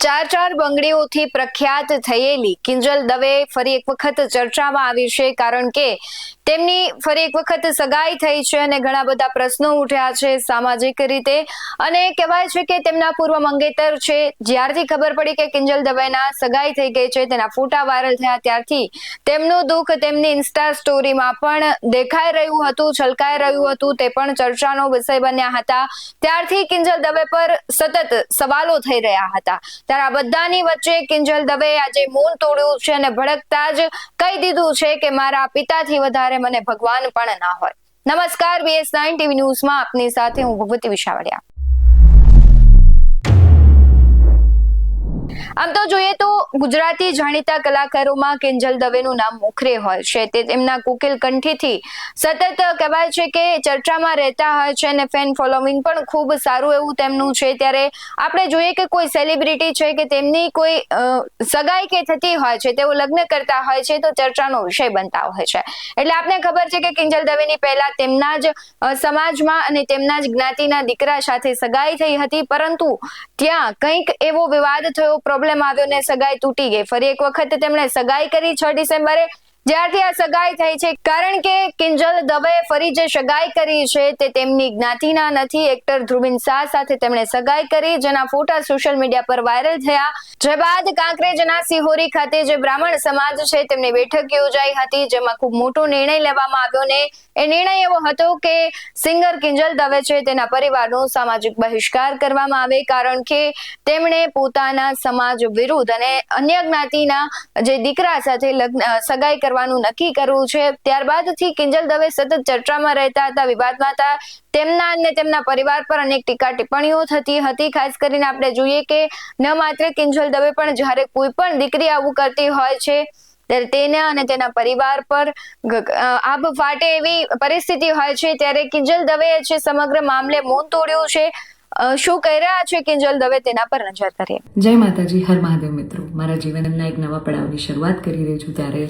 ચાર બંગડીઓથી પ્રખ્યાત થયેલી કિંજલ દવે ફરી એક વખત ચર્ચામાં આવી છે, કારણ કે તેમની ફરી એક વખત સગાઈ થઈ છે અને ઘણા બધા પ્રશ્નો ઉઠ્યા છે સામાજિક રીતે. અને કહેવાય છે કે તેમના પૂર્વ મંગેતર છે, જ્યારથી ખબર પડી કે કિંજલ દવેના સગાઈ થઈ ગઈ છે, તેના ફોટા વાયરલ થયા ત્યારથી તેમનું દુઃખ તેમની ઇન્સ્ટા સ્ટોરીમાં પણ દેખાઈ રહ્યું હતું, છલકાઈ રહ્યું હતું, તે પણ ચર્ચાનો વિષય બન્યા હતા. ત્યારથી કિંજલ દવે પર સતત સવાલો થઈ રહ્યા હતા. ત્યારે આ બધાની વચ્ચે કિંજલ દવે આજે મૌન તોડ્યું છે અને ભડકતા જ કહી દીધું છે કે મારા પિતાથી વધારે મને ભગવાન પણ ના હોય. નમસ્કાર, BS9 TV ન્યૂઝમાં આપની સાથે હું ભગવતી વિશાવડિયા. આમ તો જોઈએ તો ગુજરાતી જાણીતા કલાકારોમાં કિંજલ દવેનું નામ મોખરે હોય છે. તે તેમના કોકિલ કંઠીથી સતત કહેવાય છે કે ચર્ચામાં રહેતા હોય છે અને ફેન ફોલોવિંગ પણ ખૂબ સારું એવું તેમનું છે. ત્યારે આપણે જોઈએ કે કોઈ સેલિબ્રિટી છે કે તેમની કોઈ સગાઈ કે થતી હોય છે, તેઓ લગ્ન કરતા હોય છે તો ચર્ચાનો વિષય બનતા હોય છે. એટલે આપને ખબર છે કે કિંજલ દવેની પહેલા તેમના જ સમાજમાં અને તેમના જ જ્ઞાતિના દીકરા સાથે સગાઈ થઈ હતી, પરંતુ ત્યાં કંઈક એવો વિવાદ થયો, પ્રોબ્લેમ આવ્યો ને સગાઈ તૂટી ગઈ. ફરી એક વખત તેમણે સગાઈ કરી 6 ડિસેમ્બરે. જ્યારથી આ સગાઈ થઈ છે, કારણ કે કિંજલ દવે ફરી જે સગાઈ કરી છે તે તેમની જ્ઞાતિના નથી. એક્ટર ધ્રુવિન શાહ સાથે તેમણે સગાઈ કરી, જેના ફોટા સોશિયલ મીડિયા પર વાયરલ થયા. જે બાદ કાંકરેજના સિહોરી ખાતે જે બ્રાહ્મણ સમાજ છે તેમની બેઠક યોજાઈ હતી, જેમાં ખૂબ મોટો નિર્ણય લેવામાં આવ્યો ને એ નિર્ણય એવો હતો કે સિંગર કિંજલ દવે છે તેના પરિવારનો સામાજિક બહિષ્કાર કરવામાં આવે, કારણ કે તેમણે પોતાના સમાજ વિરુદ્ધ અને અન્ય જ્ઞાતિના જે દીકરા સાથે સગાઈ કરવાનું નક્કી કરવું છે. ત્યારબાદથી કિંજલ દવે સતત ચર્ચામાં રહેતા હતા, વિવાદમાં હતા. તેમના અને તેમના પરિવાર પર અનેક ટીકા ટિપ્પણીઓ થતી હતી. ખાસ કરીને આપણે જોઈએ કે ન માત્ર કિંજલ દવે પણ જ્યારે કોઈ પણ દીકરી આવું કરતી હોય છે ત્યારે તેના અને તેના પરિવાર પર આબ ફાટે એવી પરિસ્થિતિ હોય છે. ત્યારે કિંજલ દવે છે સમગ્ર મામલે મૌન તોડ્યું છે. શું કહી રહ્યા છે કિંજલ દવે, તેના પર નજર કરીએ. જય માતાજી, હર મહાદેવ મિત્રો. મારા જીવનના એક નવા પડાવની શરૂઆત કરી રહી છું, ત્યારે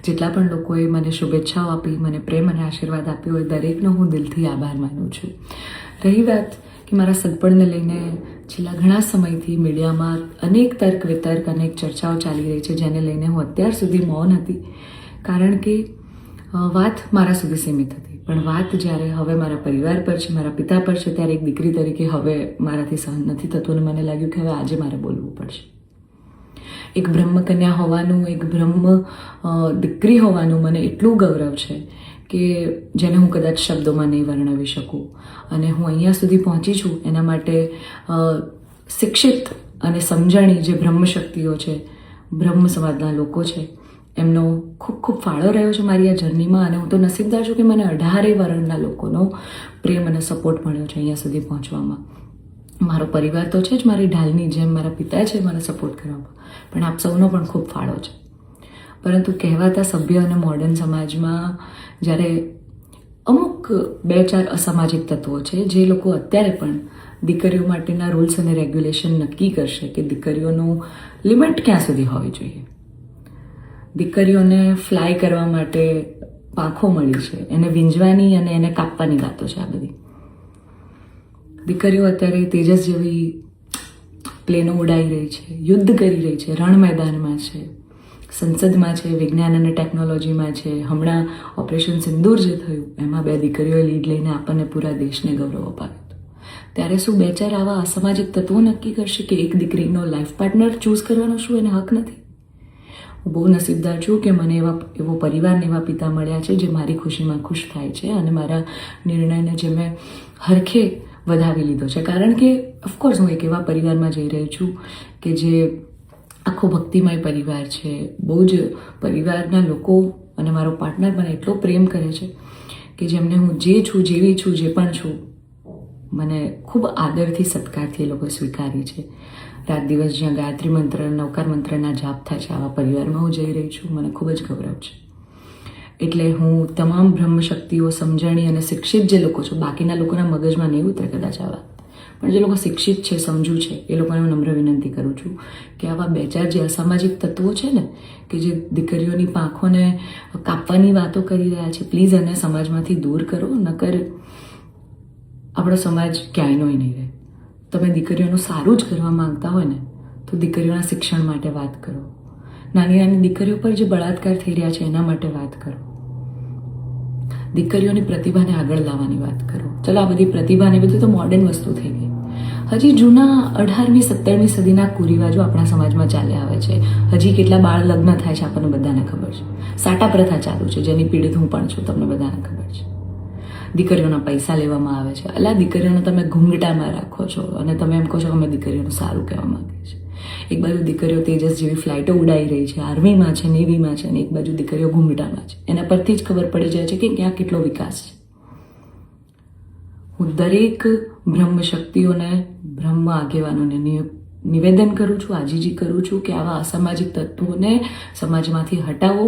જેટલા પણ લોકોએ મને શુભેચ્છાઓ આપી, મને પ્રેમ અને આશીર્વાદ આપ્યો હોય, દરેકનો હું દિલથી આભાર માનું છું. રહી વાત કે મારા સગપણને લઈને છેલ્લા ઘણા સમયથી મીડિયામાં અનેક તર્ક વિતર્ક, અનેક ચર્ચાઓ ચાલી રહી છે, જેને લઈને હું અત્યાર સુધી મૌન હતી, કારણ કે વાત મારા સુધી સીમિત હતી. પણ વાત જ્યારે હવે મારા પરિવાર પર છે, મારા પિતા પર છે, ત્યારે એક દીકરી તરીકે હવે મારાથી સહન નથી થતું અને મને લાગ્યું કે હવે આજે મારે બોલવું પડશે. એક બ્રહ્મકન્યા હોવાનું, એક બ્રહ્મ દીકરી હોવાનું મને એટલું ગૌરવ છે કે જેને હું કદાચ શબ્દોમાં નહીં વર્ણવી શકું. અને હું અહીંયા સુધી પહોંચી છું એના માટે શિક્ષિત અને સમજણી જે બ્રહ્મ શક્તિઓ છે, બ્રહ્મ સમાજના લોકો છે, એમનો ખૂબ ખૂબ ફાળો રહ્યો છે મારી આ જર્નીમાં. અને હું તો નસીબદાર છું કે મને 18 વર્ણના લોકોનો પ્રેમ અને સપોર્ટ મળ્યો છે અહીંયા સુધી પહોંચવામાં. મારો પરિવાર તો છે જ, મારી ઢાલની જેમ મારા પિતા છે મને સપોર્ટ કરવામાં, પણ આપ સૌનો પણ ખૂબ ફાળો છે. પરંતુ કહેવાતા સભ્ય અને મોડર્ન સમાજમાં જ્યારે અમુક 2-4 અસામાજિક તત્વો છે, જે લોકો અત્યારે પણ દીકરીઓ માટેના રૂલ્સ અને રેગ્યુલેશન નક્કી કરશે કે દીકરીઓનું લિમિટ ક્યાં સુધી હોવી જોઈએ, દીકરીઓને ફ્લાય કરવા માટે પાંખો મળી છે, એને વીંજવાની અને એને કાપવાની વાતો છે. આ બધી દીકરીઓ અત્યારે તેજસ જેવી પ્લેનો ઉડાઈ રહી છે, યુદ્ધ કરી રહી છે, રણ મેદાનમાં છે, સંસદમાં છે, વિજ્ઞાન અને ટેકનોલોજીમાં છે. હમણાં ઓપરેશન સિંદૂર જે થયું એમાં 2 દીકરીઓએ લીડ લઈને આપણને પૂરા દેશને ગૌરવ અપાવ્યું હતું. ત્યારે શું 2-4 આવા અસામાજિક તત્વો નક્કી કરશે કે એક દીકરીનો લાઈફ પાર્ટનર ચૂઝ કરવાનો શું એને હક નથી? હું બહુ નસીબદાર છું કે મને એવો પરિવારને એવા પિતા મળ્યા છે જે મારી ખુશીમાં ખુશ થાય છે અને મારા નિર્ણયને જે મેં હરખે વધાવી લીધો છે. કારણ કે ઓફકોર્સ હું એક એવા પરિવારમાં જઈ રહી છું કે જે આખો ભક્તિમય પરિવાર છે. બહુ જ પરિવારના લોકો અને મારો પાર્ટનર મને એટલો પ્રેમ કરે છે કે જેમને હું જે છું, જેવી છું, જે પણ છું, મને ખૂબ આદરથી, સત્કારથી એ લોકોએ સ્વીકારી છે. રાત દિવસ જ્યાં ગાયત્રી મંત્ર, નવકાર મંત્રના જાપ થાય છે, આવા પરિવારમાં હું જઈ રહી છું. મને ખૂબ જ ગૌરવ છે. એટલે હું તમામ બ્રહ્મ શક્તિઓ, સમજણી અને શિક્ષિત જે લોકો છે, બાકીના લોકોના મગજમાં નહીં ઉતરે કદાચ આવા, પણ જે લોકો શિક્ષિત છે, સમજુ છે, એ લોકોને હું નમ્ર વિનંતી કરું છું કે આવા 2-4 જે અસામાજિક તત્વો છે ને, કે જે દીકરીઓની પાંખોને કાપવાની વાતો કરી રહ્યા છે, પ્લીઝ એને સમાજમાંથી દૂર કરો, નકર આપણો સમાજ ક્યાંયનો નહીં રહે. તમે દીકરીઓનું સારું જ કરવા માંગતા હોય ને તો દીકરીઓના શિક્ષણ માટે વાત કરો. નાની નાની દીકરીઓ પર જે બળાત્કાર થઈ રહ્યા છે એના માટે વાત કરો. દીકરીઓની પ્રતિભાને આગળ લાવવાની વાત કરો. ચલો, આ બધી પ્રતિભાને બધું તો મોડર્ન વસ્તુ થઈ ગઈ. હજી જૂના 18મી 17મી સદીના કુરિવાજો આપણા સમાજમાં ચાલ્યા આવે છે. હજી કેટલા બાળ લગ્ન થાય છે આપણને બધાને ખબર છે. સાટા પ્રથા ચાલુ છે, જેની પીડિત હું પણ છું, તમને બધાને ખબર છે. દીકરીઓના પૈસા લેવામાં આવે છે. અલા, દીકરીઓને તમે ઘૂંઘટામાં રાખો છો અને તમે એમ કહો છો કે અમે દીકરીઓનું સારું કહેવા માંગીએ છીએ. એક બાજુ દીકરીઓ તેજસ જેવી ફ્લાઇટો ઉડાઈ રહી છે, આર્મીમાં છે, નેવીમાં છે, અને એક બાજુ દીકરીઓ ઘૂંઘટામાં છે. એના પરથી જ ખબર પડી જાય છે કે ક્યાં કેટલો વિકાસ છે. હું દરેક બ્રહ્મ શક્તિઓને, બ્રહ્મ આગેવાનોને નિવેદન કરું છું, આજીજી કરું છું કે આવા અસામાજિક તત્વોને સમાજમાંથી હટાવો.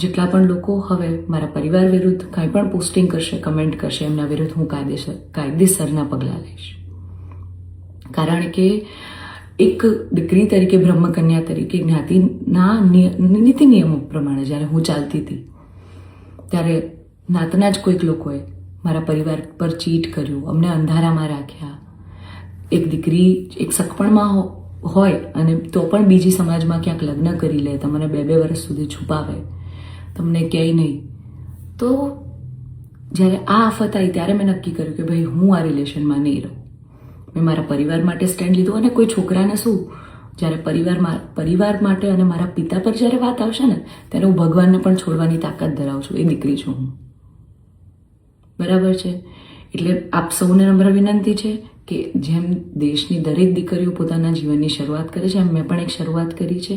જેટલા પણ લોકો હવે મારા પરિવાર વિરુદ્ધ કંઈ પણ પોસ્ટિંગ કરશે, કમેન્ટ કરશે, એમના વિરુદ્ધ હું કાયદેસરના પગલાં લઈશ. કારણ કે એક દીકરી તરીકે, બ્રહ્મકન્યા તરીકે, જ્ઞાતિના નીતિ નિયમો પ્રમાણે જ્યારે હું ચાલતી હતી ત્યારે નાતના જ કોઈક લોકોએ મારા પરિવાર પર ચીટ કર્યું, અમને અંધારામાં રાખ્યા. એક દીકરી એક સગપણમાં હોય અને તો પણ બીજી સમાજમાં ક્યાંક લગ્ન કરી લે, તમને 2-2 વર્ષ સુધી છુપાવે, તમને ક્યાંય નહીં. તો જ્યારે આ આફત આવી ત્યારે મેં નક્કી કર્યું કે ભાઈ હું આ રિલેશનમાં નહીં રહું. મેં મારા પરિવાર માટે સ્ટેન્ડ લીધું. અને કોઈ છોકરાને શું, જ્યારે પરિવાર માટે અને મારા પિતા પર જ્યારે વાત આવશે ને ત્યારે હું ભગવાનને પણ છોડવાની તાકાત ધરાવું છું. એ દીકરી છું હું, બરાબર છે? એટલે આપ સૌને નમ્ર વિનંતી છે કે જેમ દેશની દરેક દીકરીઓ પોતાના જીવનની શરૂઆત કરે છે, એમ મેં પણ એક શરૂઆત કરી છે.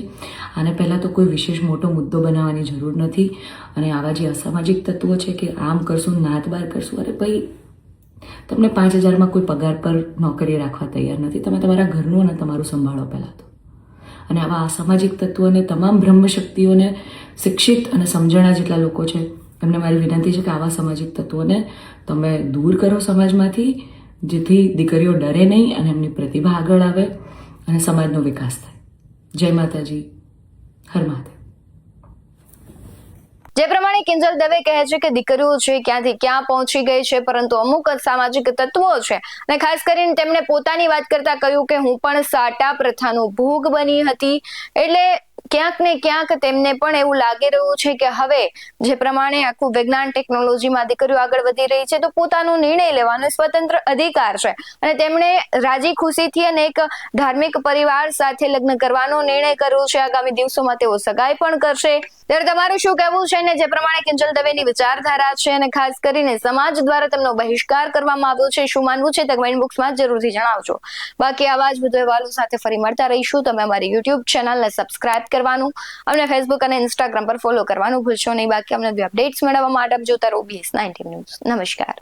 આને પહેલાં તો કોઈ વિશેષ મોટો મુદ્દો બનાવવાની જરૂર નથી. અને આવા જે અસામાજિક તત્વો છે કે આમ કરશું, નાત બાર કરશું, અરે ભાઈ, તમને 5,000માં કોઈ પગાર પર નોકરી રાખવા તૈયાર નથી. તમે તમારા ઘરનું અને તમારું સંભાળો પહેલાં તો. અને આવા અસામાજિક તત્વોને, તમામ બ્રહ્મ શક્તિઓને, શિક્ષિત અને સમજણા જેટલા લોકો છે એમને મારી વિનંતી છે કે આવા સામાજિક તત્વોને તમે દૂર કરો સમાજમાંથી, જેથી દીકરીઓ ડરે નહીં અને એમની પ્રતિભા આગળ આવે અને સમાજનો વિકાસ થાય. જય માતાજી, હર મહાદેવ. જે પ્રમાણે કિંજલ દવે કહે છે કે દીકરીઓ છે ક્યાંથી ક્યાં પહોંચી ગઈ છે, પરંતુ અમુક સામાજિક તત્વો છે અને ખાસ કરીને તેમણે પોતાની વાત કરતા કહ્યું કે હું પણ સાટા પ્રથાનો ભોગ બની હતી. એટલે ક્યાંક ને ક્યાંક તેમને પણ એવું લાગી રહ્યું છે કે હવે જે પ્રમાણે આખું વિજ્ઞાન ટેકનોલોજીમાં દીકરીઓ આગળ વધી રહી છે તો પોતાનો નિર્ણય લેવાનો સ્વતંત્ર અધિકાર છે અને તેમણે રાજી ખુશીથી અને એક ધાર્મિક પરિવાર સાથે લગ્ન કરવાનો નિર્ણય કર્યો છે. આગામી દિવસોમાં તેઓ સગાઈ પણ કરશે. ત્યારે તમારું શું કહેવું છે? ને જે પ્રમાણે કિંજલ દવેની વિચારધારા છે અને ખાસ કરીને સમાજ દ્વારા તેમનો બહિષ્કાર કરવામાં આવ્યો છે, શું માનવું છે તે કમેન્ટ બોક્સમાં જરૂરથી જણાવજો. બાકી આવા જ વધુ અહેવાલો સાથે ફરી મળતા રહીશું. તમે અમારી યુટ્યુબ ચેનલને સબસ્ક્રાઇબ કરવાનું, અમને ફેસબુક અને ઇન્સ્ટાગ્રામ પર ફોલો કરવાનું ભૂલશો નહીં. બાકી અમને અપડેટ્સ મેળવવા માટે આપ જોતા રહો BS19 ન્યૂઝ. નમસ્કાર.